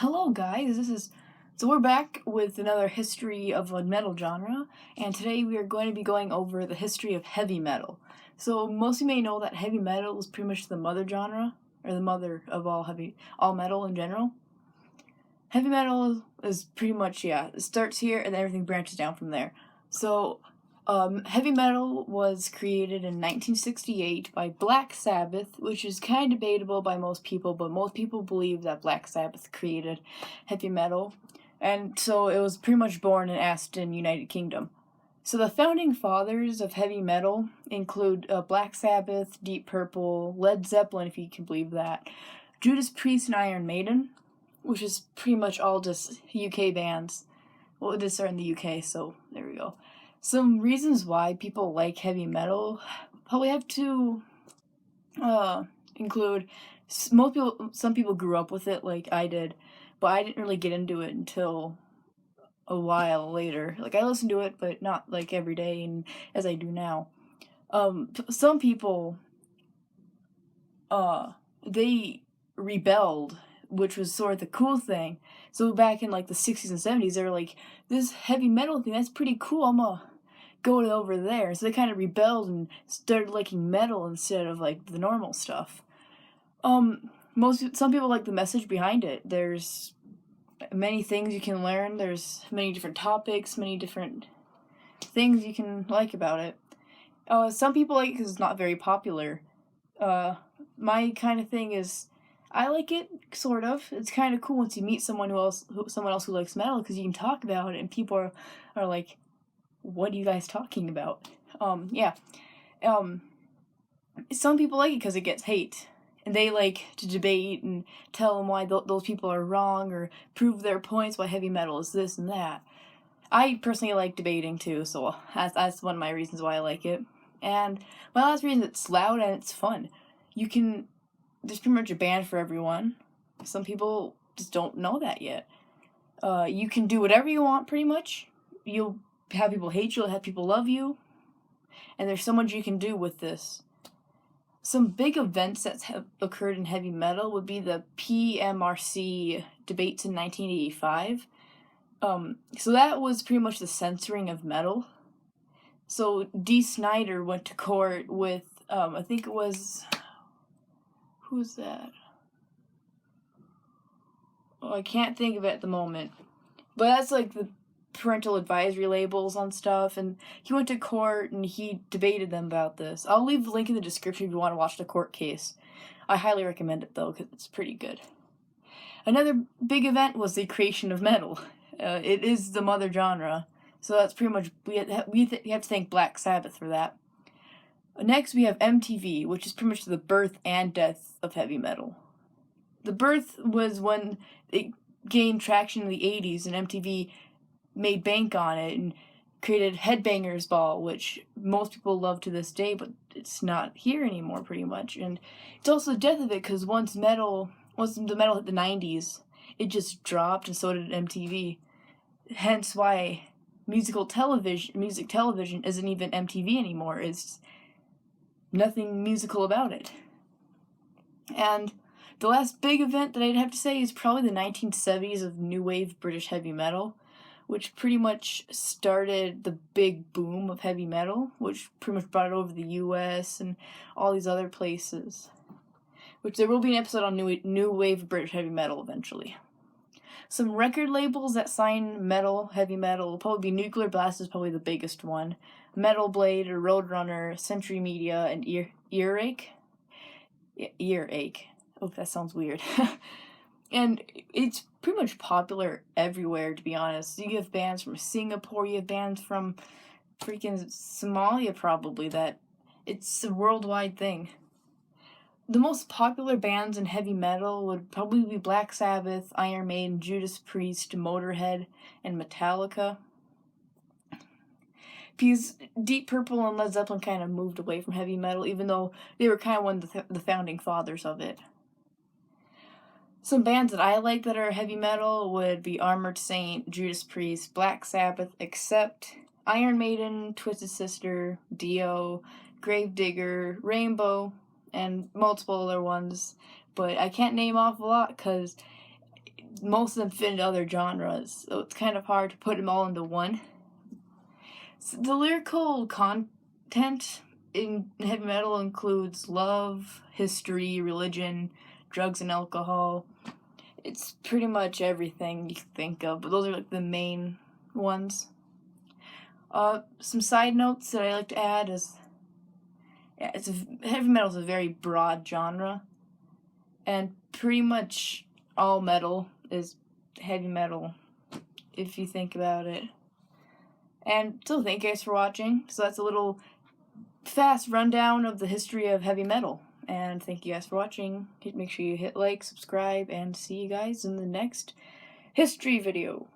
Hello guys, so we're back with another history of a metal genre, and today we are going to be going over the history of heavy metal. So most of you may know that heavy metal is pretty much the mother genre, or the mother of all metal in general. Heavy metal is pretty much, it starts here and then everything branches down from there. So heavy metal was created in 1968 by Black Sabbath, which is kind of debatable by most people, but most people believe that Black Sabbath created heavy metal. And so it was pretty much born in Aston, United Kingdom. So the founding fathers of heavy metal include Black Sabbath, Deep Purple, Led Zeppelin, if you can believe that, Judas Priest, and Iron Maiden, which is pretty much all just UK bands. Well, it did start in the UK, so there we go. Some reasons why people like heavy metal probably have to include some people grew up with it like I did, but I didn't really get into it until a while later. Like I listened to it, but not like every day and as I do now. Some people they rebelled, which was sort of the cool thing. So back in like the 60s and 70s, they were like, this heavy metal thing, that's pretty cool. I'm gonna go over there. So they kind of rebelled and started liking metal instead of like the normal stuff. Some people like the message behind it. There's many things you can learn. There's many different topics, many different things you can like about it. Some people like it because it's not very popular. My kind of thing is, I like it sort of. It's kind of cool once you meet someone else who likes metal, because you can talk about it and people are like, "What are you guys talking about?" Yeah. Some people like it because it gets hate, and they like to debate and tell them why those people are wrong or prove their points why heavy metal is this and that. I personally like debating too, so that's one of my reasons why I like it. And my last reason, it's loud and it's fun. There's pretty much a band for everyone. Some people just don't know that yet. You can do whatever you want, pretty much. You'll have people hate you, you'll have people love you, and there's so much you can do with this. Some big events that have occurred in heavy metal would be the PMRC debates in 1985. So that was pretty much the censoring of metal. So Dee Snider went to court with, I think it was, who's that? Oh, I can't think of it at the moment. But that's like the parental advisory labels on stuff, and he went to court and he debated them about this. I'll leave the link in the description if you want to watch the court case. I highly recommend it though, because it's pretty good. Another big event was the creation of metal. It is the mother genre, so that's pretty much, you have to thank Black Sabbath for that. Next, we have MTV, which is pretty much the birth and death of heavy metal. The birth was when it gained traction in the 80s, and MTV made bank on it and created Headbangers Ball, which most people love to this day, but it's not here anymore, pretty much. And it's also the death of it, because once the metal hit the 90s, it just dropped, and so did MTV. Hence why music television isn't even MTV anymore. It's nothing musical about it. And the last big event that I'd have to say is probably the 1970s of new wave British heavy metal, which pretty much started the big boom of heavy metal, which pretty much brought it over the US and all these other places. Which there will be an episode on new wave British heavy metal eventually. Some record labels that sign heavy metal will probably be Nuclear Blast is probably the biggest one. Metal Blade or Roadrunner, Century Media, and Earache. Earache. Oh, that sounds weird. And it's pretty much popular everywhere, to be honest. You have bands from Singapore, you have bands from freaking Somalia, probably, that it's a worldwide thing. The most popular bands in heavy metal would probably be Black Sabbath, Iron Maiden, Judas Priest, Motorhead, and Metallica. Because Deep Purple and Led Zeppelin kind of moved away from heavy metal, even though they were kind of one of the founding fathers of it. Some bands that I like that are heavy metal would be Armored Saint, Judas Priest, Black Sabbath, Accept, Iron Maiden, Twisted Sister, Dio, Gravedigger, Rainbow, and multiple other ones. But I can't name off a lot because most of them fit into other genres, so it's kind of hard to put them all into one. So the lyrical content in heavy metal includes love, history, religion, drugs, and alcohol. It's pretty much everything you can think of, but those are like the main ones. Some side notes that I like to add is, heavy metal is a very broad genre, and pretty much all metal is heavy metal, if you think about it. And so thank you guys for watching. So that's a little fast rundown of the history of heavy metal. And thank you guys for watching. Make sure you hit like, subscribe, and see you guys in the next history video.